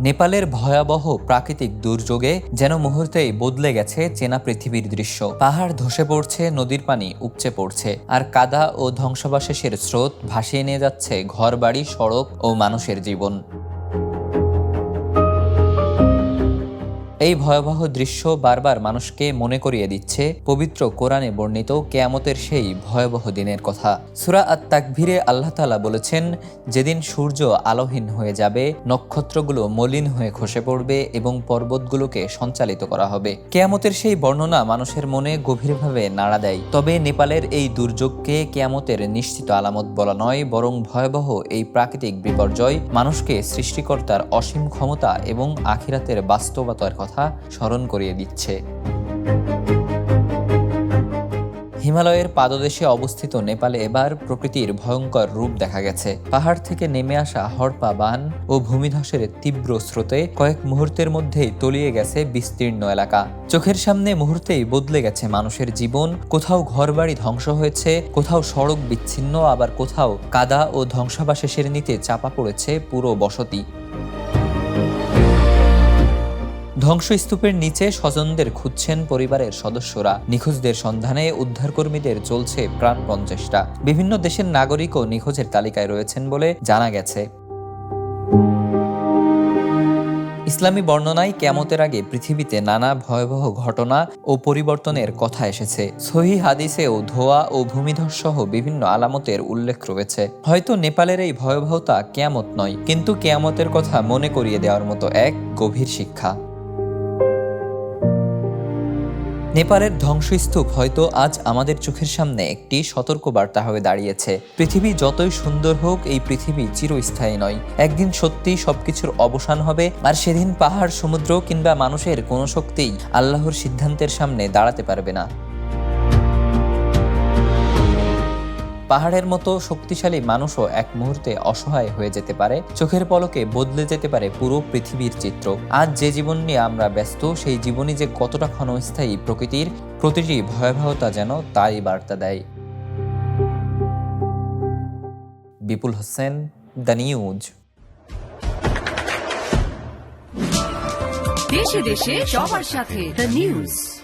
নেপালের ভয়াবহ প্রাকৃতিক দুর্যোগে যেন মুহূর্তেই বদলে গেছে চেনা পৃথিবীর দৃশ্য। পাহাড় ধসে পড়ছে, নদীর পানি উপচে পড়ছে, আর কাদা ও ধ্বংসাবশেষের স্রোত ভাসিয়ে নিয়ে যাচ্ছে ঘরবাড়ি, সড়ক ও মানুষের জীবন। এই ভয়াবহ দৃশ্য বারবার মানুষকে মনে করিয়ে দিচ্ছে পবিত্র কোরআনে বর্ণিত কিয়ামতের সেই ভয়াবহ দিনের কথা। সূরা আত-তাকভীরে আল্লাহ তাআলা বলেছেন, যেদিন সূর্য আলোহীন হয়ে যাবে, নক্ষত্রগুলো মলিন হয়ে খসে পড়বে এবং পর্বতগুলোকে সঞ্চালিত করা হবে। কিয়ামতের সেই বর্ণনা মানুষের মনে গভীরভাবে নাড়া দেয়। তবে নেপালের এই দুর্যোগকে কিয়ামতের নিশ্চিত আলামত বলা নয়, বরং ভয়াবহ এই প্রাকৃতিক বিপর্যয় মানুষকে সৃষ্টিকর্তার অসীম ক্ষমতা এবং আখিরাতের বাস্তবতার কথা স্মরণ করিয়ে দিচ্ছে। হিমালয়ের পাদদেশে অবস্থিত নেপালে এবার প্রকৃতির ভয়ঙ্কর রূপ দেখা গেছে। পাহাড় থেকে নেমে আসা হড়পা বান ও ভূমিধসের তীব্র স্রোতে কয়েক মুহূর্তের মধ্যেই তলিয়ে গেছে বিস্তীর্ণ এলাকা। চোখের সামনে মুহূর্তেই বদলে গেছে মানুষের জীবন। কোথাও ঘরবাড়ি ধ্বংস হয়েছে, কোথাও সড়ক বিচ্ছিন্ন, আবার কোথাও কাদা ও ধ্বংসাবশেষের নিচে চাপা পড়েছে পুরো বসতি। ধ্বংসস্তূপের নিচে স্বজনদের খুঁজছেন পরিবারের সদস্যরা। নিখোঁজদের সন্ধানে উদ্ধারকর্মীদের চলছে প্রাণপণ চেষ্টা। বিভিন্ন দেশের নাগরিকও নিখোঁজের তালিকায় রয়েছেন বলে জানা গেছে। ইসলামী বর্ণনায় কিয়ামতের আগে পৃথিবীতে নানা ভয়াবহ ঘটনা ও পরিবর্তনের কথা এসেছে। সহিহ হাদিসেও ধোঁয়া ও ভূমিধস সহ বিভিন্ন আলামতের উল্লেখ রয়েছে। হয়তো নেপালের এই ভয়াবহতা কিয়ামত নয়, কিন্তু কিয়ামতের কথা মনে করিয়ে দেওয়ার মতো এক গভীর শিক্ষা। নেপালের ধ্বংসস্তূপ হয়তো আজ আমাদের চোখের সামনে একটি সতর্কবার্তা হয়ে দাঁড়িয়েছে। পৃথিবী যতই সুন্দর হোক, এই পৃথিবী চিরস্থায়ী নয়। একদিন সত্যিই সবকিছুর অবসান হবে, আর সেদিন পাহাড়, সমুদ্র কিংবা মানুষের কোনো শক্তিই আল্লাহর সিদ্ধান্তের সামনে দাঁড়াতে পারবে না। পাহাড়ের মতো শক্তিশালী মানুষও এক মুহূর্তে অসহায় হয়ে যেতে পারে। চোখের পলকে বদলে যেতে পারে পুরো পৃথিবীর চিত্র। আজ যে জীবন নিয়ে আমরা ব্যস্ত, সেই জীবনই যে কতটা ক্ষণস্থায়ী, প্রকৃতির প্রতিটি ভয়াবহতা যেন তাই বার্তা দেয়। বিপুল হোসেন, দ্য নিউজ। দেশে দেশে সবার সাথে দ্য নিউজ।